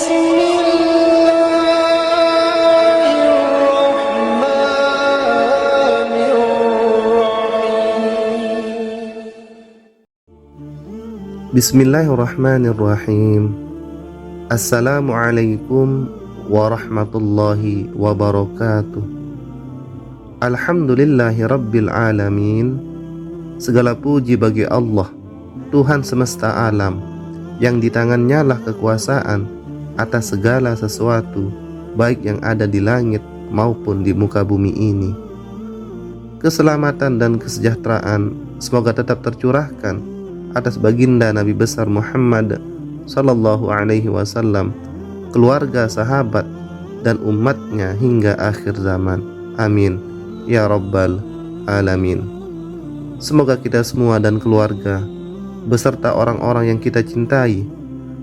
Bismillahirrahmanirrahim. Assalamualaikum warahmatullahi wabarakatuh. Alhamdulillahi rabbil alamin. Segala puji bagi Allah, Tuhan semesta alam, yang di tangannya lah kekuasaan atas segala sesuatu, baik yang ada di langit maupun di muka bumi ini. Keselamatan dan kesejahteraan semoga tetap tercurahkan atas baginda Nabi besar Muhammad sallallahu alaihi wasallam, keluarga, sahabat, dan umatnya hingga akhir zaman. Amin ya rabbal alamin. Semoga kita semua dan keluarga beserta orang-orang yang kita cintai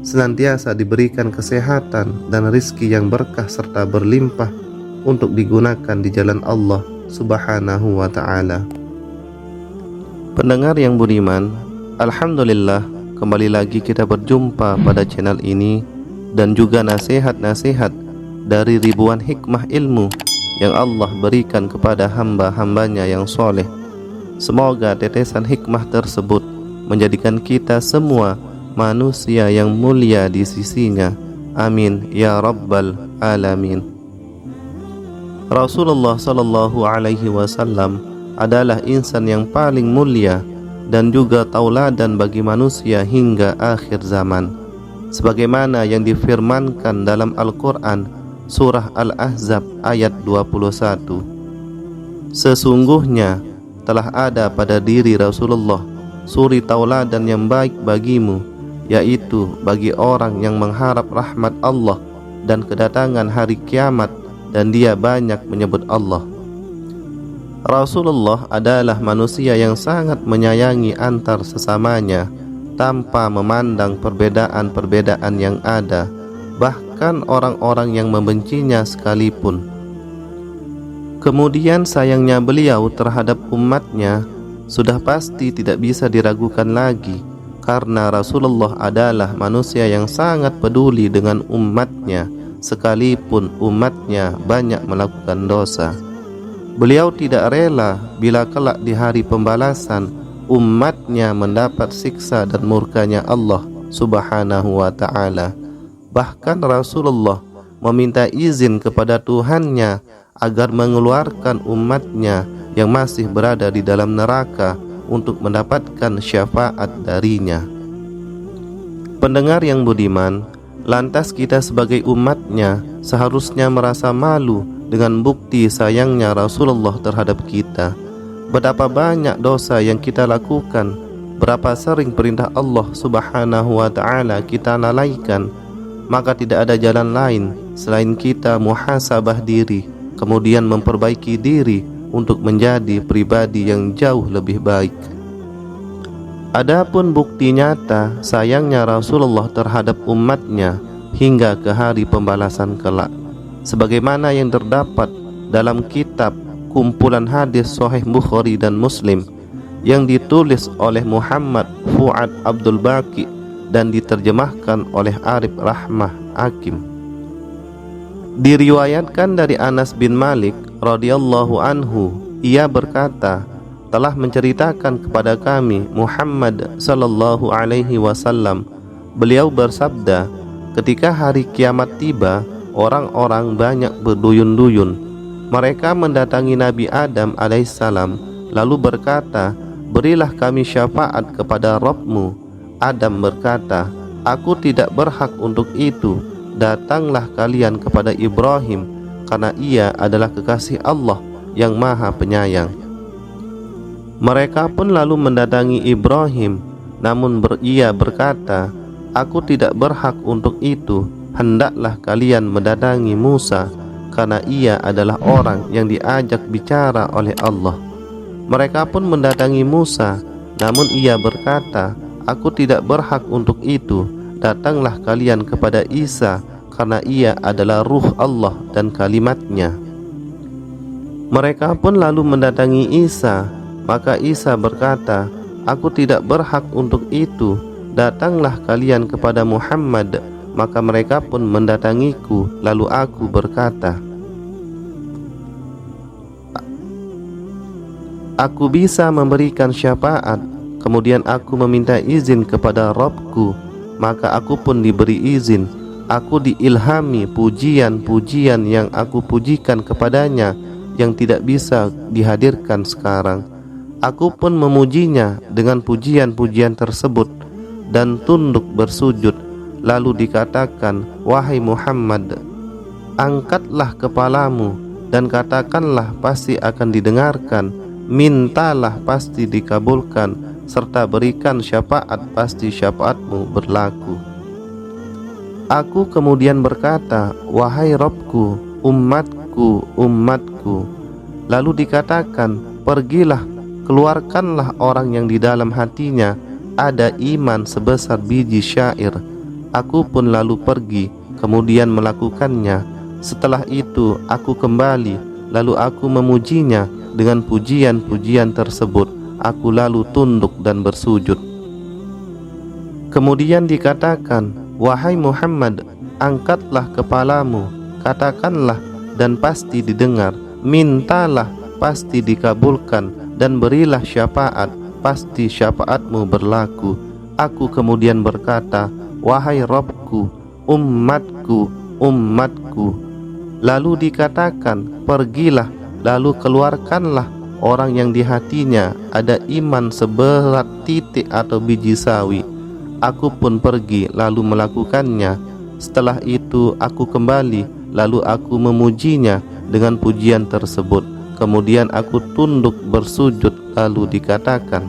senantiasa diberikan kesehatan dan rizki yang berkah serta berlimpah untuk digunakan di jalan Allah subhanahu wa ta'ala. Pendengar yang budiman, alhamdulillah, kembali lagi kita berjumpa pada channel ini dan juga nasihat-nasihat dari ribuan hikmah ilmu yang Allah berikan kepada hamba-hambanya yang soleh. Semoga tetesan hikmah tersebut menjadikan kita semua manusia yang mulia di sisinya. Amin ya rabbal alamin. Rasulullah sallallahu alaihi wasallam adalah insan yang paling mulia dan juga tauladan bagi manusia hingga akhir zaman, sebagaimana yang difirmankan dalam Al-Quran surah Al-Ahzab ayat 21. Sesungguhnya telah ada pada diri Rasulullah suri tauladan yang baik bagimu, yaitu bagi orang yang mengharap rahmat Allah dan kedatangan hari kiamat, dan dia banyak menyebut Allah. Rasulullah adalah manusia yang sangat menyayangi antar sesamanya tanpa memandang perbedaan-perbedaan yang ada, bahkan orang-orang yang membencinya sekalipun. Kemudian sayangnya beliau terhadap umatnya sudah pasti tidak bisa diragukan lagi, karena Rasulullah adalah manusia yang sangat peduli dengan umatnya sekalipun umatnya banyak melakukan dosa. Beliau tidak rela bila kelak di hari pembalasan umatnya mendapat siksa dan murkanya Allah subhanahu wa ta'ala. Bahkan Rasulullah meminta izin kepada Tuhannya agar mengeluarkan umatnya yang masih berada di dalam neraka untuk mendapatkan syafaat darinya. Pendengar yang budiman, lantas kita sebagai umatnya seharusnya merasa malu dengan bukti sayangnya Rasulullah terhadap kita. Betapa banyak dosa yang kita lakukan, berapa sering perintah Allah subhanahu wa ta'ala kita lalaikan. Maka tidak ada jalan lain selain kita muhasabah diri, kemudian memperbaiki diri untuk menjadi pribadi yang jauh lebih baik. Adapun bukti nyata sayangnya Rasulullah terhadap umatnya hingga ke hari pembalasan kelak, sebagaimana yang terdapat dalam kitab kumpulan hadis Sahih Bukhari dan Muslim yang ditulis oleh Muhammad Fuad Abdul Baqi dan diterjemahkan oleh Arif Rahmah Hakim. Diriwayatkan dari Anas bin Malik radhiyallahu anhu, ia berkata, telah menceritakan kepada kami Muhammad sallallahu alaihi wasallam, beliau bersabda, ketika hari kiamat tiba, orang-orang banyak berduyun-duyun. Mereka mendatangi Nabi Adam alaihissalam lalu berkata, berilah kami syafaat kepada Rabbmu. Adam berkata, aku tidak berhak untuk itu. Datanglah kalian kepada Ibrahim, karena ia adalah kekasih Allah yang maha penyayang. Mereka pun lalu mendatangi Ibrahim, namun ia berkata, aku tidak berhak untuk itu. Hendaklah kalian mendatangi Musa, karena ia adalah orang yang diajak bicara oleh Allah. Mereka pun mendatangi Musa, namun ia berkata, aku tidak berhak untuk itu. Datanglah kalian kepada Isa, karena ia adalah ruh Allah dan kalimatnya. Mereka pun lalu mendatangi Isa, maka Isa berkata, aku tidak berhak untuk itu. Datanglah kalian kepada Muhammad, maka mereka pun mendatangiku. Lalu aku berkata, aku bisa memberikan syafaat. Kemudian aku meminta izin kepada Rabbku, maka aku pun diberi izin. Aku diilhami pujian-pujian yang aku pujikan kepadanya, yang tidak bisa dihadirkan sekarang. Aku pun memujinya dengan pujian-pujian tersebut dan tunduk bersujud. Lalu dikatakan, wahai Muhammad, angkatlah kepalamu dan katakanlah, pasti akan didengarkan. Mintalah, pasti dikabulkan, serta berikan syafaat, pasti syafaatmu berlaku. Aku kemudian berkata, wahai Rabbku, umatku, umatku. Lalu dikatakan, pergilah, keluarkanlah orang yang di dalam hatinya ada iman sebesar biji syair. Aku pun lalu pergi, kemudian melakukannya. Setelah itu aku kembali, lalu aku memujinya dengan pujian-pujian tersebut. Aku lalu tunduk dan bersujud. Kemudian dikatakan, wahai Muhammad, angkatlah kepalamu, katakanlah dan pasti didengar. Mintalah, pasti dikabulkan, dan berilah syafaat, pasti syafaatmu berlaku. Aku kemudian berkata, wahai Rabbku, umatku, umatku. Lalu dikatakan, pergilah, lalu keluarkanlah orang yang di hatinya ada iman seberat titik atau biji sawi. Aku pun pergi lalu melakukannya. Setelah itu aku kembali, lalu aku memujinya dengan pujian tersebut. Kemudian aku tunduk bersujud. Lalu dikatakan,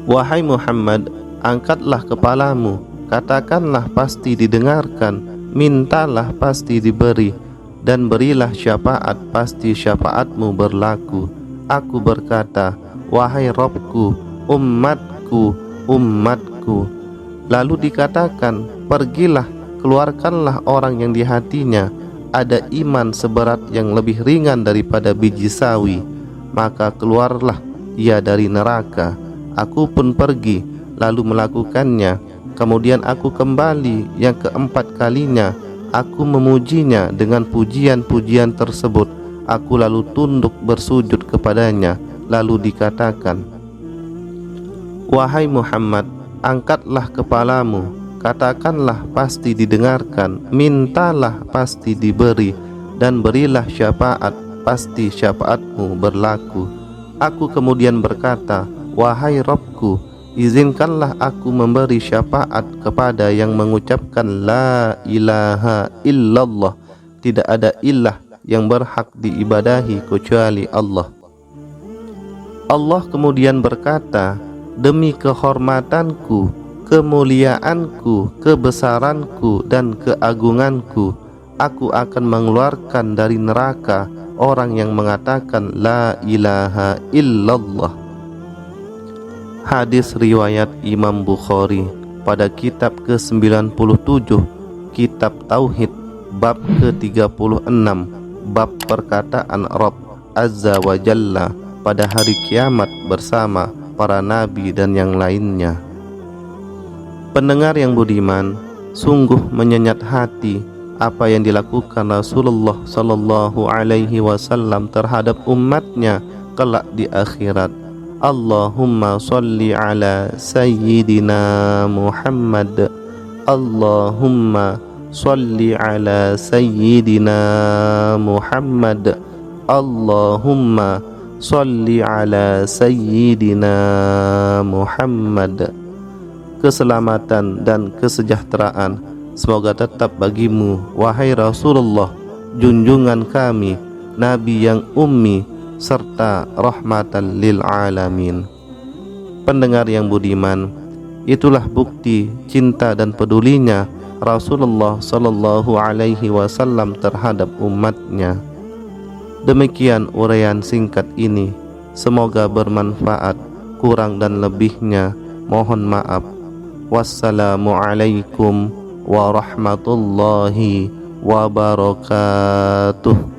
wahai Muhammad, angkatlah kepalamu, katakanlah pasti didengarkan. Mintalah, pasti diberi, dan berilah syafaat, pasti syafaatmu berlaku. Aku berkata, wahai Rabbku, umatku, umatku. Lalu dikatakan, pergilah, keluarkanlah orang yang di hatinya ada iman seberat yang lebih ringan daripada biji sawi. Maka keluarlah ia dari neraka. Aku pun pergi lalu melakukannya. Kemudian aku kembali yang keempat kalinya. Aku memujinya dengan pujian-pujian tersebut. Aku lalu tunduk bersujud kepadanya. Lalu dikatakan, wahai Muhammad, angkatlah kepalamu, katakanlah pasti didengarkan. Mintalah, pasti diberi, dan berilah syafaat, pasti syafaatmu berlaku. Aku kemudian berkata, wahai Rabbku, izinkanlah aku memberi syafaat kepada yang mengucapkan la ilaha illallah, tidak ada ilah yang berhak diibadahi kecuali Allah. Allah kemudian berkata, demi kehormatanku, kemuliaanku, kebesaranku, dan keagunganku, aku akan mengeluarkan dari neraka orang yang mengatakan la ilaha illallah. Hadis riwayat Imam Bukhari pada kitab ke-97, kitab Tauhid, bab ke-36, bab perkataan Rabb Azza wa Jalla pada hari kiamat bersama para nabi dan yang lainnya. Pendengar yang budiman, sungguh menyenyat hati apa yang dilakukan Rasulullah sallallahu alaihi wasallam terhadap umatnya kelak di akhirat. Allahumma salli ala sayyidina Muhammad. Allahumma salli ala sayyidina Muhammad. Allahumma salli ala sayyidina Muhammad. Keselamatan dan kesejahteraan semoga tetap bagimu, wahai Rasulullah, junjungan kami, Nabi yang ummi serta rahmatan lil alamin. Pendengar yang budiman, itulah bukti cinta dan pedulinya Rasulullah sallallahu alaihi wasallam terhadap umatnya. Demikian uraian singkat ini, semoga bermanfaat. Kurang dan lebihnya mohon maaf. Wassalamualaikum warahmatullahi wabarakatuh.